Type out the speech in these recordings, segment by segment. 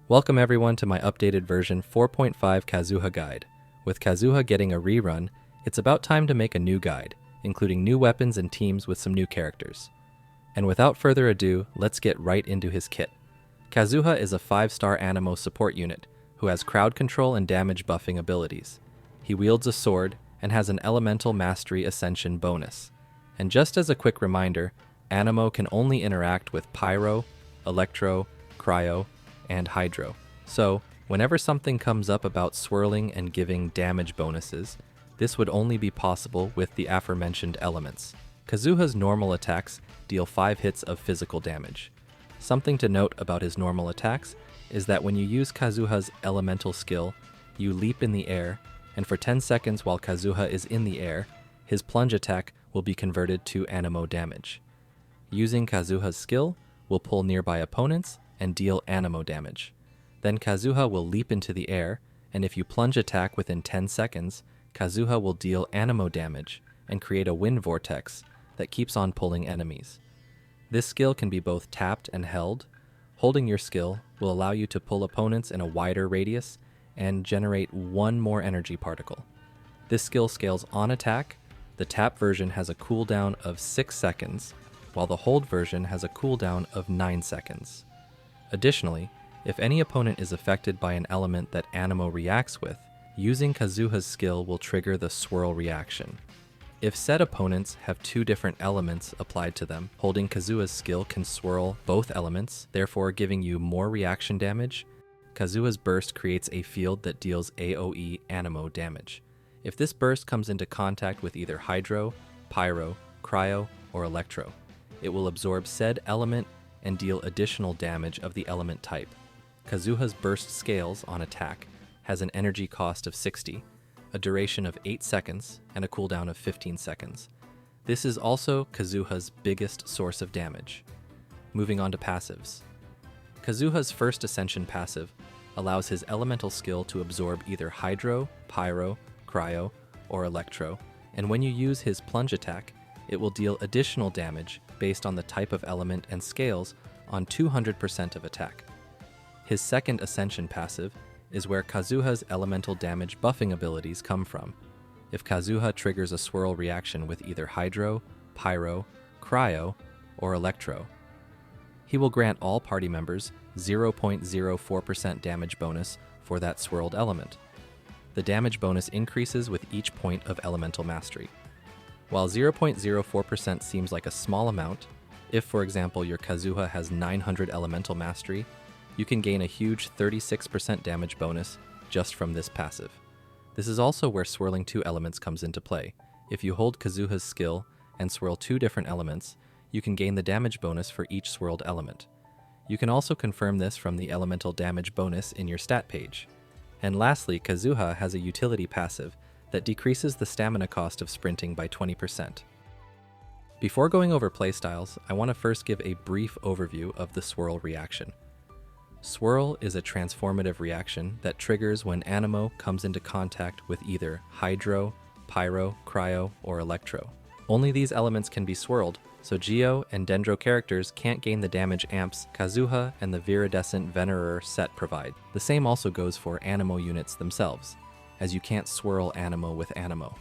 Welcome everyone to my updated version 4.5 Kazuha guide. With Kazuha getting a rerun, it's about time to make a new guide, including new weapons and teams with some new characters. And without further ado, let's get right into his kit. Kazuha is a 5-star Anemo support unit, who has crowd control and damage buffing abilities. He wields a sword, and has an Elemental Mastery Ascension bonus. And just as a quick reminder, Anemo can only interact with pyro, electro, cryo, and hydro. So, whenever something comes up about swirling and giving damage bonuses, this would only be possible with the aforementioned elements. Kazuha's normal attacks deal 5 hits of physical damage. Something to note about his normal attacks is that when you use Kazuha's elemental skill, you leap in the air, and for 10 seconds while Kazuha is in the air, his plunge attack will be converted to Anemo damage. Using Kazuha's skill will pull nearby opponents and deal Anemo damage. Then Kazuha will leap into the air, and if you plunge attack within 10 seconds, Kazuha will deal Anemo damage and create a wind vortex that keeps on pulling enemies. This skill can be both tapped and held. Holding your skill will allow you to pull opponents in a wider radius and generate 1 more energy particle. This skill scales on attack. The tap version has a cooldown of 6 seconds, while the hold version has a cooldown of 9 seconds. Additionally, if any opponent is affected by an element that Anemo reacts with, using Kazuha's skill will trigger the Swirl reaction. If said opponents have 2 different elements applied to them, holding Kazuha's skill can swirl both elements, therefore giving you more reaction damage. Kazuha's burst creates a field that deals AoE Anemo damage. If this burst comes into contact with either hydro, pyro, cryo, or electro, it will absorb said element and deal additional damage of the element type. Kazuha's burst scales on attack, has an energy cost of 60, a duration of 8 seconds, and a cooldown of 15 seconds. This is also Kazuha's biggest source of damage. Moving on to passives. Kazuha's first Ascension passive allows his elemental skill to absorb either hydro, pyro, cryo, or electro, and when you use his plunge attack, it will deal additional damage based on the type of element and scales on 200% of attack. His second Ascension passive is where Kazuha's elemental damage buffing abilities come from. If Kazuha triggers a swirl reaction with either hydro, pyro, cryo, or electro, he will grant all party members 0.04% damage bonus for that swirled element. The damage bonus increases with each point of elemental mastery. While 0.04% seems like a small amount, if for example your Kazuha has 900 elemental mastery, you can gain a huge 36% damage bonus just from this passive. This is also where swirling 2 elements comes into play. If you hold Kazuha's skill and swirl 2 different elements, you can gain the damage bonus for each swirled element. You can also confirm this from the elemental damage bonus in your stat page. And lastly, Kazuha has a utility passive that decreases the stamina cost of sprinting by 20%. Before going over playstyles, I want to first give a brief overview of the Swirl reaction. Swirl is a transformative reaction that triggers when Anemo comes into contact with either hydro, pyro, cryo, or electro. Only these elements can be swirled, so Geo and Dendro characters can't gain the damage amps Kazuha and the Viridescent Venerer set provide. The same also goes for Anemo units themselves, as you can't swirl Anemo with Anemo.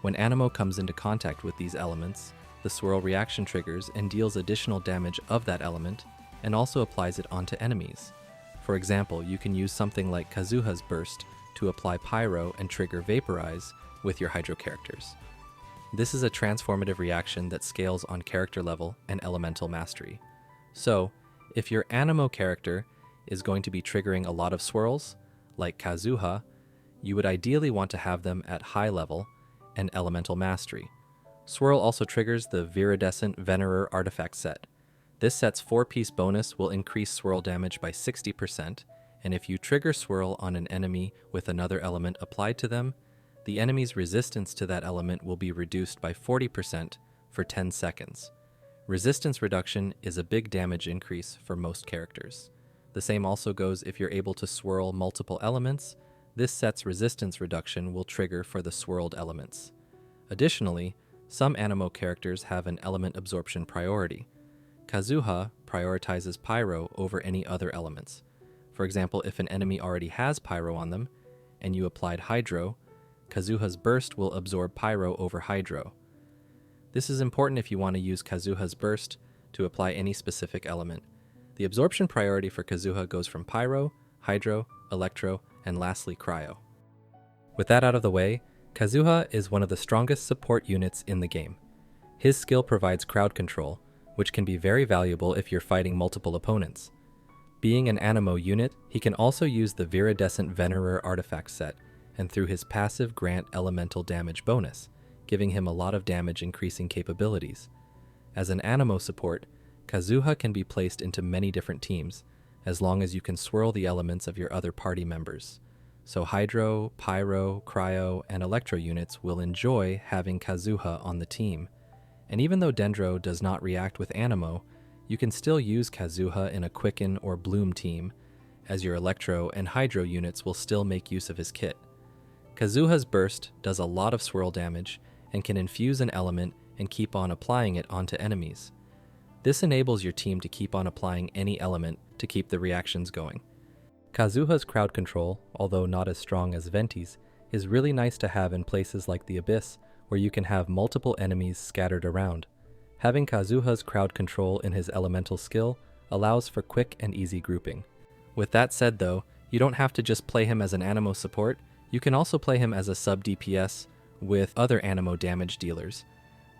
When Anemo comes into contact with these elements, the swirl reaction triggers and deals additional damage of that element, and also applies it onto enemies. For example, you can use something like Kazuha's burst to apply pyro and trigger vaporize with your hydro characters. This is a transformative reaction that scales on character level and elemental mastery. So, if your Anemo character is going to be triggering a lot of swirls, like Kazuha, you would ideally want to have them at high level and elemental mastery. Swirl also triggers the Viridescent Venerer artifact set. This set's 4-piece bonus will increase swirl damage by 60%, and if you trigger swirl on an enemy with another element applied to them, the enemy's resistance to that element will be reduced by 40% for 10 seconds. Resistance reduction is a big damage increase for most characters. The same also goes if you're able to swirl multiple elements. This set's resistance reduction will trigger for the swirled elements. Additionally, some Anemo characters have an element absorption priority. Kazuha prioritizes pyro over any other elements. For example, if an enemy already has pyro on them, and you applied hydro, Kazuha's burst will absorb pyro over hydro. This is important if you want to use Kazuha's burst to apply any specific element. The absorption priority for Kazuha goes from pyro, hydro, electro, and lastly cryo. With that out of the way, Kazuha is one of the strongest support units in the game. His skill provides crowd control, which can be very valuable if you're fighting multiple opponents. Being an Anemo unit, he can also use the Viridescent Venerer artifact set, and through his passive grant elemental damage bonus, giving him a lot of damage increasing capabilities. As an Anemo support, Kazuha can be placed into many different teams, as long as you can swirl the elements of your other party members. So Hydro, Pyro, Cryo, and Electro units will enjoy having Kazuha on the team. And even though Dendro does not react with Anemo, you can still use Kazuha in a Quicken or Bloom team, as your Electro and Hydro units will still make use of his kit. Kazuha's burst does a lot of swirl damage and can infuse an element and keep on applying it onto enemies. This enables your team to keep on applying any element to keep the reactions going. Kazuha's crowd control, although not as strong as Venti's, is really nice to have in places like the Abyss, where you can have multiple enemies scattered around. Having Kazuha's crowd control in his elemental skill allows for quick and easy grouping. With that said though, you don't have to just play him as an Anemo support, you can also play him as a sub DPS with other Anemo damage dealers,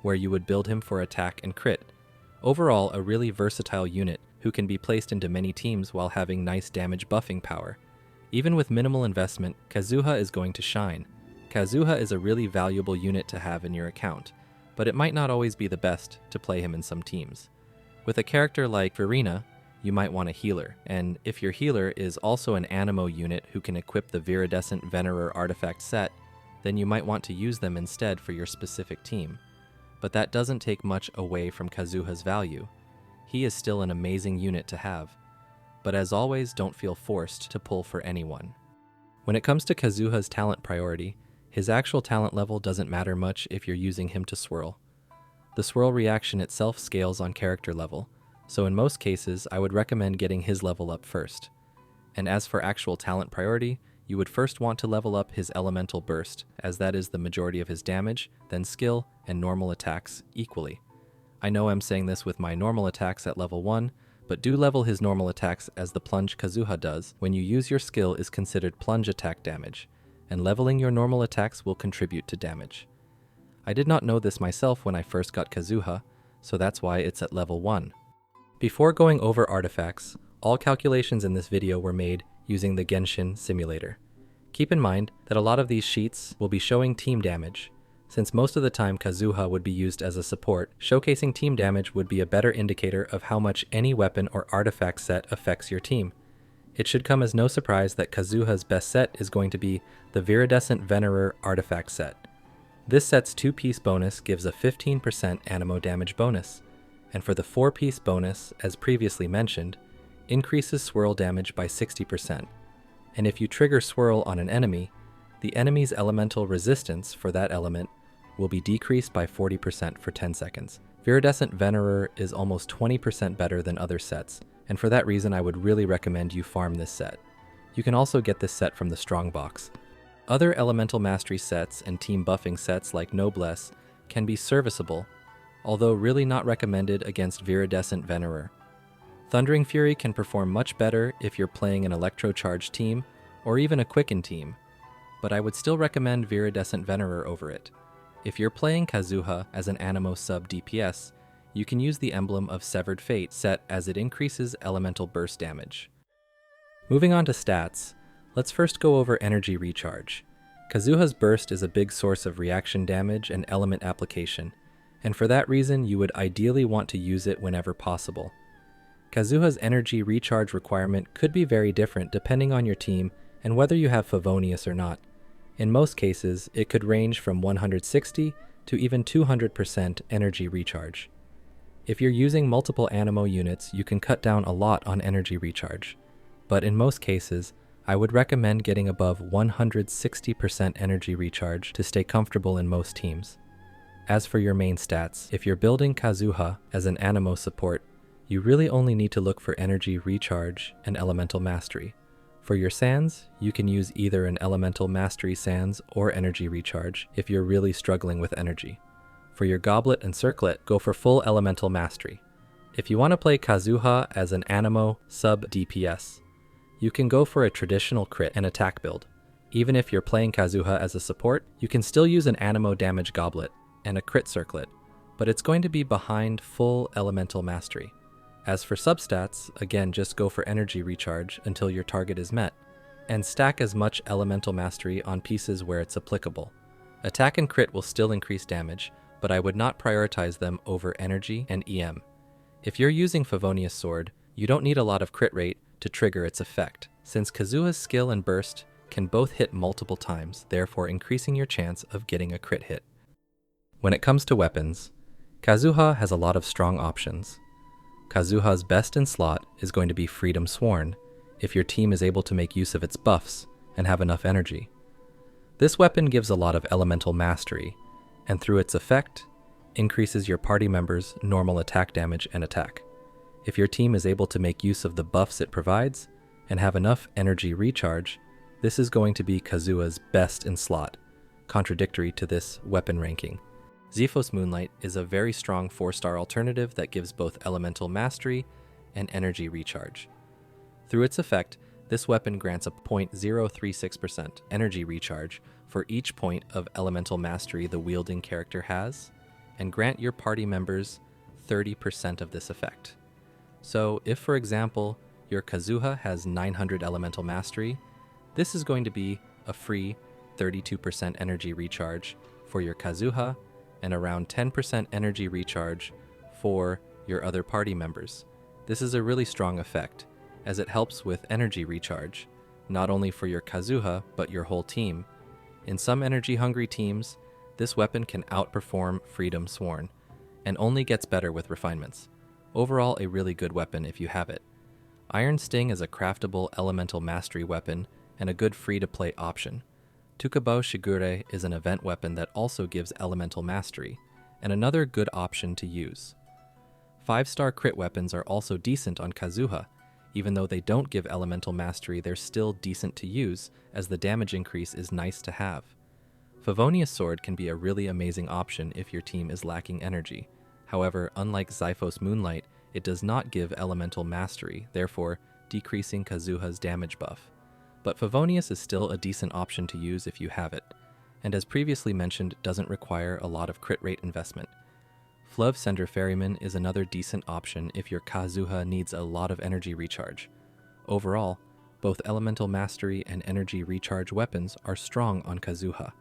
where you would build him for attack and crit. Overall, a really versatile unit who can be placed into many teams while having nice damage buffing power. Even with minimal investment, Kazuha is going to shine. Kazuha is a really valuable unit to have in your account, but it might not always be the best to play him in some teams. With a character like Furina, you might want a healer, and if your healer is also an Anemo unit who can equip the Viridescent Venerer artifact set, then you might want to use them instead for your specific team. But that doesn't take much away from Kazuha's value. He is still an amazing unit to have. But as always, don't feel forced to pull for anyone. When it comes to Kazuha's talent priority, his actual talent level doesn't matter much if you're using him to swirl. The swirl reaction itself scales on character level, so in most cases I would recommend getting his level up first. And as for actual talent priority, you would first want to level up his elemental burst, as that is the majority of his damage, then skill and normal attacks equally. I know I'm saying this with my normal attacks at level 1, but do level his normal attacks as the plunge Kazuha does when you use your skill is considered plunge attack damage, and leveling your normal attacks will contribute to damage. I did not know this myself when I first got Kazuha, so that's why it's at level 1. Before going over artifacts, all calculations in this video were made using the Genshin simulator. Keep in mind that a lot of these sheets will be showing team damage. Since most of the time Kazuha would be used as a support, showcasing team damage would be a better indicator of how much any weapon or artifact set affects your team. It should come as no surprise that Kazuha's best set is going to be the Viridescent Venerer artifact set. This set's 2-piece bonus gives a 15% Anemo damage bonus, and for the 4-piece bonus, as previously mentioned, increases swirl damage by 60%. And if you trigger swirl on an enemy, the enemy's elemental resistance for that element will be decreased by 40% for 10 seconds. Viridescent Venerer is almost 20% better than other sets, and for that reason I would really recommend you farm this set. You can also get this set from the Strong Box. Other elemental mastery sets and team buffing sets like Noblesse can be serviceable, although really not recommended against Viridescent Venerer. Thundering Fury can perform much better if you're playing an electro-charged team, or even a quicken team, but I would still recommend Viridescent Venerer over it. If you're playing Kazuha as an Anemo sub DPS, you can use the emblem of Severed Fate set as it increases elemental burst damage. Moving on to stats, let's first go over energy recharge. Kazuha's burst is a big source of reaction damage and element application, and for that reason you would ideally want to use it whenever possible. Kazuha's energy recharge requirement could be very different depending on your team and whether you have Favonius or not. In most cases, it could range from 160 to even 200% energy recharge. If you're using multiple Anemo units, you can cut down a lot on energy recharge, but in most cases, I would recommend getting above 160% energy recharge to stay comfortable in most teams. As for your main stats, if you're building Kazuha as an Anemo support, you really only need to look for energy recharge and elemental mastery. For your sands, you can use either an Elemental Mastery sands or Energy Recharge if you're really struggling with energy. For your Goblet and Circlet, go for full Elemental Mastery. If you want to play Kazuha as an Anemo sub DPS, you can go for a traditional crit and attack build. Even if you're playing Kazuha as a support, you can still use an Anemo damage Goblet and a crit Circlet, but it's going to be behind full Elemental Mastery. As for substats, again, just go for Energy Recharge until your target is met, and stack as much Elemental Mastery on pieces where it's applicable. Attack and crit will still increase damage, but I would not prioritize them over Energy and EM. If you're using Favonius Sword, you don't need a lot of crit rate to trigger its effect, since Kazuha's skill and burst can both hit multiple times, therefore increasing your chance of getting a crit hit. When it comes to weapons, Kazuha has a lot of strong options. Kazuha's best in slot is going to be Freedom Sworn, if your team is able to make use of its buffs and have enough energy. This weapon gives a lot of elemental mastery, and through its effect, increases your party members' normal attack damage and attack. If your team is able to make use of the buffs it provides, and have enough energy recharge, this is going to be Kazuha's best in slot, contradictory to this weapon ranking. Zephos Moonlight is a very strong 4-star alternative that gives both elemental mastery and energy recharge. Through its effect, this weapon grants a 0.036% energy recharge for each point of elemental mastery the wielding character has, and grant your party members 30% of this effect. So if, for example, your Kazuha has 900 elemental mastery, this is going to be a free 32% energy recharge for your Kazuha and around 10% energy recharge for your other party members. This is a really strong effect, as it helps with energy recharge, not only for your Kazuha, but your whole team. In some energy-hungry teams, this weapon can outperform Freedom Sworn, and only gets better with refinements. Overall, a really good weapon if you have it. Iron Sting is a craftable elemental mastery weapon and a good free-to-play option. Tukabao Shigure is an event weapon that also gives elemental mastery, and another good option to use. 5-star crit weapons are also decent on Kazuha. Even though they don't give elemental mastery, they're still decent to use, as the damage increase is nice to have. Favonius Sword can be a really amazing option if your team is lacking energy. However, unlike Zephos Moonlight, it does not give elemental mastery, therefore decreasing Kazuha's damage buff. But Favonius is still a decent option to use if you have it, and as previously mentioned, doesn't require a lot of crit rate investment. Fluv Sender Ferryman is another decent option if your Kazuha needs a lot of energy recharge. Overall, both elemental mastery and energy recharge weapons are strong on Kazuha,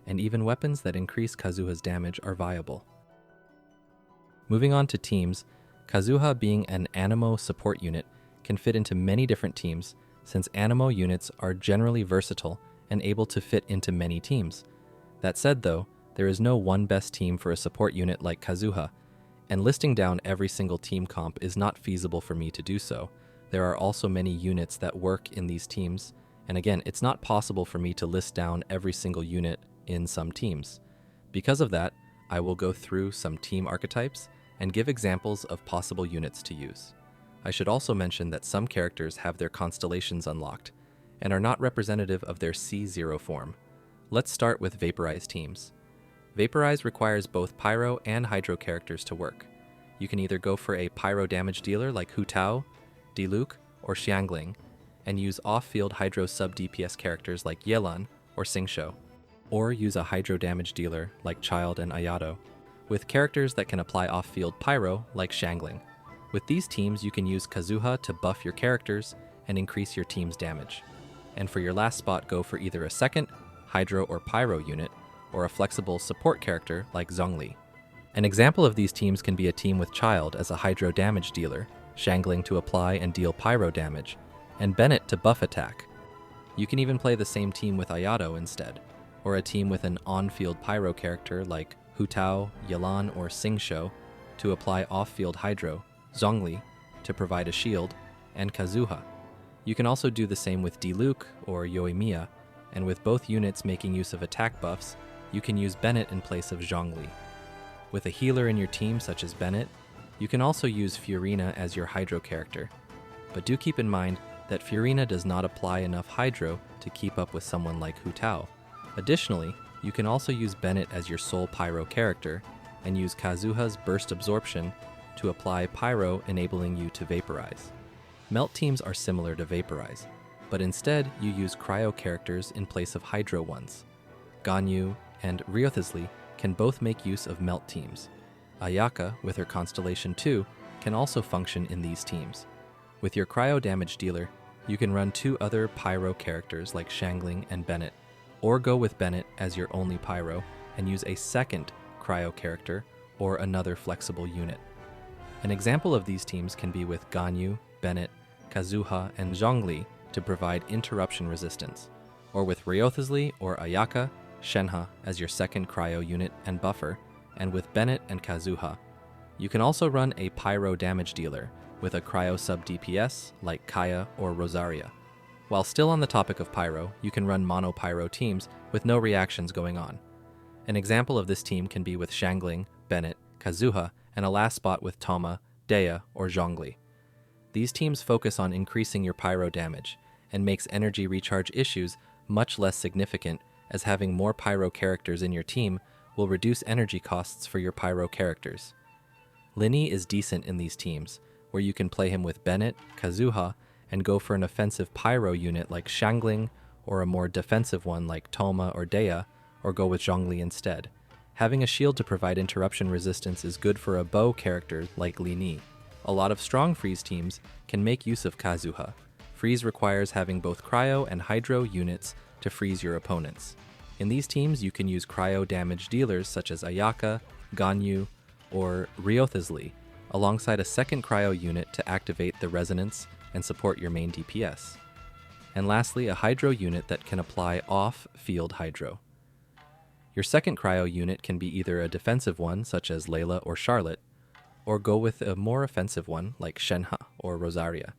and even weapons that increase Kazuha's damage are viable. Moving on to teams, Kazuha being an Anemo support unit can fit into many different teams, since Anemo units are generally versatile and able to fit into many teams. That said though, there is no one best team for a support unit like Kazuha, and listing down every single team comp is not feasible for me to do so. There are also many units that work in these teams, and again, it's not possible for me to list down every single unit in some teams. Because of that, I will go through some team archetypes and give examples of possible units to use. I should also mention that some characters have their constellations unlocked, and are not representative of their C0 form. Let's start with vaporize teams. Vaporize requires both pyro and hydro characters to work. You can either go for a pyro damage dealer like Hu Tao, Diluc, or Xiangling, and use off-field hydro sub-DPS characters like Yelan or Xingqiu, or use a hydro damage dealer like Child and Ayato, with characters that can apply off-field pyro like Xiangling. With these teams, you can use Kazuha to buff your characters and increase your team's damage. And for your last spot, go for either a second hydro or pyro unit, or a flexible support character like Zhongli. An example of these teams can be a team with Child as a hydro damage dealer, Xiangling to apply and deal pyro damage, and Bennett to buff attack. You can even play the same team with Ayato instead, or a team with an on-field pyro character like Hu Tao, Yelan, or Xingqiu to apply off-field hydro, Zhongli to provide a shield, and Kazuha. You can also do the same with Diluc or Yoimiya, and with both units making use of attack buffs, you can use Bennett in place of Zhongli. With a healer in your team such as Bennett, you can also use Fiorina as your hydro character. But do keep in mind, that Furina does not apply enough hydro to keep up with someone like Hu Tao. Additionally, you can also use Bennett as your sole pyro character and use Kazuha's burst absorption to apply pyro, enabling you to vaporize. Melt teams are similar to vaporize, but instead you use cryo characters in place of hydro ones. Ganyu and Ryothisli can both make use of melt teams. Ayaka, with her Constellation 2, can also function in these teams. With your cryo damage dealer, you can run 2 other pyro characters like Shangling and Bennett, or go with Bennett as your only pyro and use a second cryo character or another flexible unit. An example of these teams can be with Ganyu, Bennett, Kazuha, and Zhongli to provide interruption resistance, or with Ryothisli or Ayaka, Shenhe as your second cryo unit and buffer, and with Bennett and Kazuha. You can also run a pyro damage dealer with a cryo sub DPS like Kaya or Rosaria. While still on the topic of pyro, you can run mono pyro teams with no reactions going on. An example of this team can be with Shangling, Bennett, Kazuha, and a last spot with Toma, Dea, or Zhongli. These teams focus on increasing your pyro damage and makes energy recharge issues much less significant, as having more pyro characters in your team will reduce energy costs for your pyro characters. Linny is decent in these teams, where you can play him with Bennett, Kazuha, and go for an offensive pyro unit like Shangling, or a more defensive one like Toma or Dea, or go with Zhongli instead. Having a shield to provide interruption resistance is good for a bow character like Li Ni. A lot of strong freeze teams can make use of Kazuha. Freeze requires having both cryo and hydro units to freeze your opponents. In these teams, you can use cryo damage dealers such as Ayaka, Ganyu, or Ryothisli, alongside a second cryo unit to activate the resonance and support your main DPS. And lastly, a hydro unit that can apply off-field hydro. Your second cryo unit can be either a defensive one such as Layla or Charlotte, or go with a more offensive one like Shenhe or Rosaria.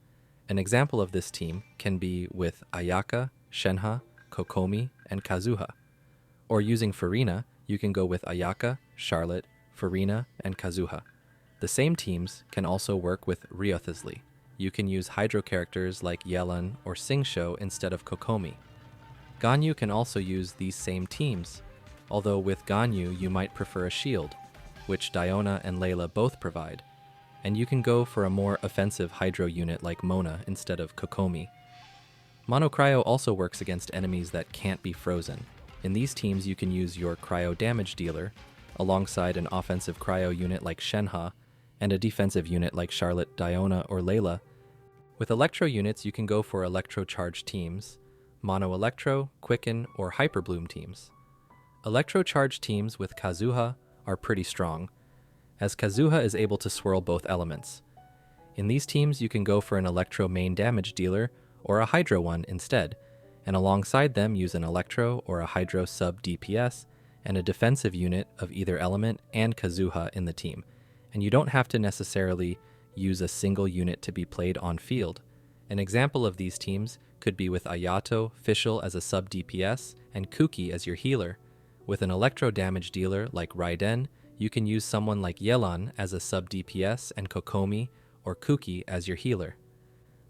An example of this team can be with Ayaka, Shenhe, Kokomi, and Kazuha. Or using Furina, you can go with Ayaka, Charlotte, Furina, and Kazuha. The same teams can also work with Ryothisli. You can use hydro characters like Yelan or Singsho instead of Kokomi. Ganyu can also use these same teams, although with Ganyu you might prefer a shield, which Diona and Layla both provide, and you can go for a more offensive hydro unit like Mona instead of Kokomi. Mono Cryo also works against enemies that can't be frozen. In these teams you can use your cryo damage dealer, alongside an offensive cryo unit like Shenhe, and a defensive unit like Charlotte, Diona, or Layla. With electro units you can go for electro-charged teams, mono electro, quicken, or hyperbloom teams. Electro-charged teams with Kazuha are pretty strong, as Kazuha is able to swirl both elements. In these teams you can go for an electro main damage dealer or a hydro one instead, and alongside them use an electro or a hydro sub DPS and a defensive unit of either element and Kazuha in the team, and you don't have to necessarily use a single unit to be played on field. An example of these teams could be with Ayato, Fischl as a sub DPS, and Kuki as your healer. With an electro damage dealer like Raiden, you can use someone like Yelan as a sub DPS and Kokomi or Kuki as your healer.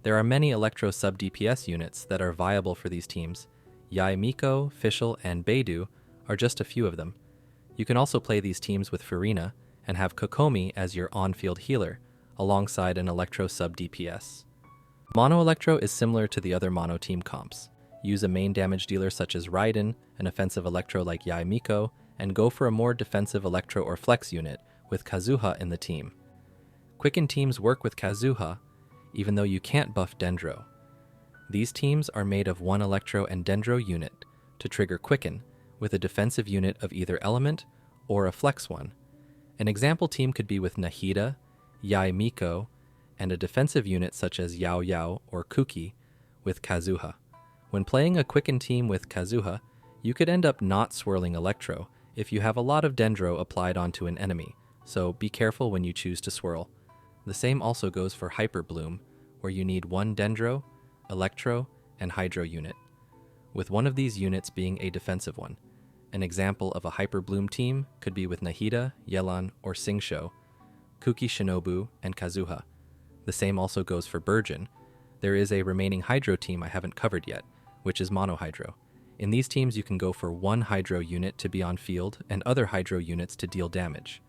There are many electro sub DPS units that are viable for these teams. Yae Miko, Fischl, and Beidou are just a few of them. You can also play these teams with Furina and have Kokomi as your on-field healer, alongside an electro sub DPS. Mono Electro is similar to the other mono team comps. Use a main damage dealer such as Raiden, an offensive electro like Yae Miko, and go for a more defensive electro or flex unit with Kazuha in the team. Quicken teams work with Kazuha, even though you can't buff Dendro. These teams are made of one electro and Dendro unit to trigger Quicken, with a defensive unit of either element or a flex one. An example team could be with Nahida, Yae Miko, and a defensive unit such as Yao Yao or Kuki with Kazuha. When playing a Quicken team with Kazuha, you could end up not swirling Electro if you have a lot of Dendro applied onto an enemy, so be careful when you choose to swirl. The same also goes for Hyperbloom, where you need one Dendro, Electro, and Hydro unit, with one of these units being a defensive one. An example of a Hyperbloom team could be with Nahida, Yelan, or Singsho, Kuki Shinobu, and Kazuha. The same also goes for Burjin. There is a remaining Hydro team I haven't covered yet, which is Mono Hydro. In these teams you can go for one Hydro unit to be on field and other Hydro units to deal damage,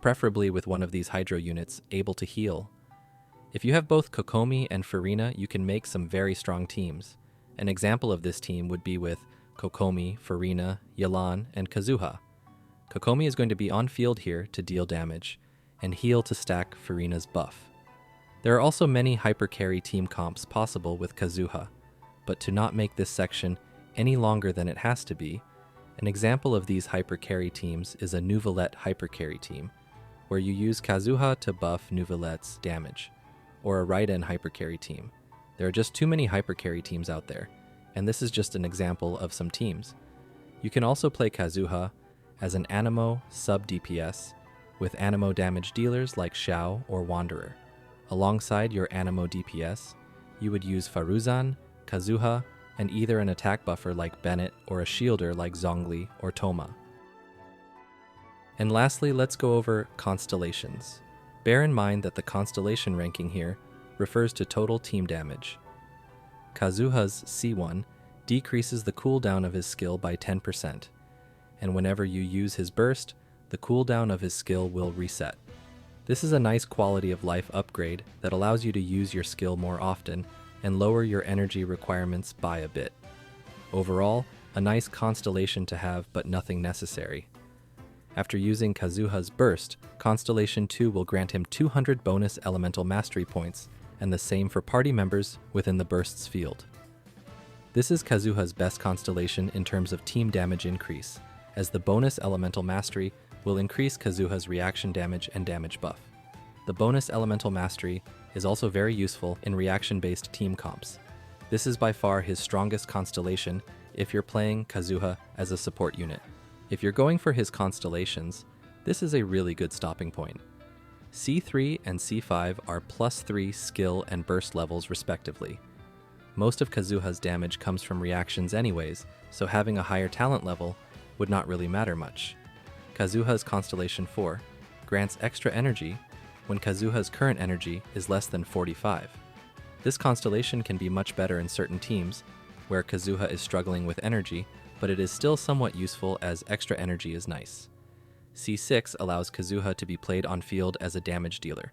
preferably with one of these Hydro units able to heal. If you have both Kokomi and Farina, you can make some very strong teams. An example of this team would be with Kokomi, Farina, Yelan, and Kazuha. Kokomi is going to be on field here to deal damage, and heal to stack Farina's buff. There are also many hyper carry team comps possible with Kazuha, but to not make this section any longer than it has to be, an example of these hyper carry teams is a Neuvillette hyper carry team, where you use Kazuha to buff Neuvillette's damage, or a Raiden hyper carry team. There are just too many hyper carry teams out there, and this is just an example of some teams. You can also play Kazuha as an Anemo sub DPS with Anemo damage dealers like Xiao or Wanderer. Alongside your Anemo DPS, you would use Faruzan, Kazuha, and either an attack buffer like Bennett or a shielder like Zhongli or Toma. And lastly, let's go over Constellations. Bear in mind that the Constellation ranking here refers to total team damage. Kazuha's C1 decreases the cooldown of his skill by 10%, and whenever you use his burst, the cooldown of his skill will reset. This is a nice quality of life upgrade that allows you to use your skill more often and lower your energy requirements by a bit. Overall, a nice constellation to have, but nothing necessary. After using Kazuha's burst, Constellation 2 will grant him 200 bonus elemental mastery points, and the same for party members within the burst's field. This is Kazuha's best constellation in terms of team damage increase, as the bonus elemental mastery will increase Kazuha's reaction damage and damage buff. The bonus elemental mastery is also very useful in reaction-based team comps. This is by far his strongest constellation if you're playing Kazuha as a support unit. If you're going for his constellations, this is a really good stopping point. C3 and C5 are +3 skill and burst levels respectively. Most of Kazuha's damage comes from reactions anyways, so having a higher talent level would not really matter much. Kazuha's Constellation 4 grants extra energy when Kazuha's current energy is less than 45. This constellation can be much better in certain teams where Kazuha is struggling with energy, but it is still somewhat useful as extra energy is nice. C6 allows Kazuha to be played on field as a damage dealer.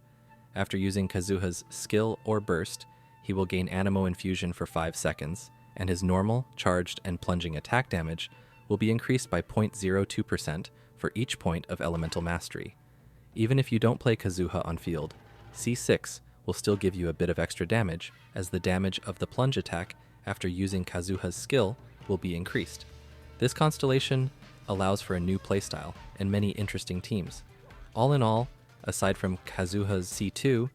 After using Kazuha's skill or burst, he will gain Anemo Infusion for 5 seconds, and his normal, charged, and plunging attack damage will be increased by 0.02% for each point of elemental mastery. Even if you don't play Kazuha on field, C6 will still give you a bit of extra damage, as the damage of the plunge attack after using Kazuha's skill will be increased. This constellation allows for a new playstyle and many interesting teams. All in all, aside from Kazuha's C2,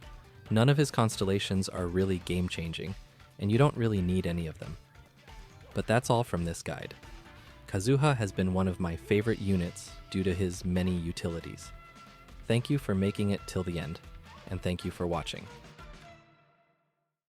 none of his constellations are really game-changing, and you don't really need any of them. But that's all from this guide. Kazuha has been one of my favorite units due to his many utilities. Thank you for making it till the end, and thank you for watching.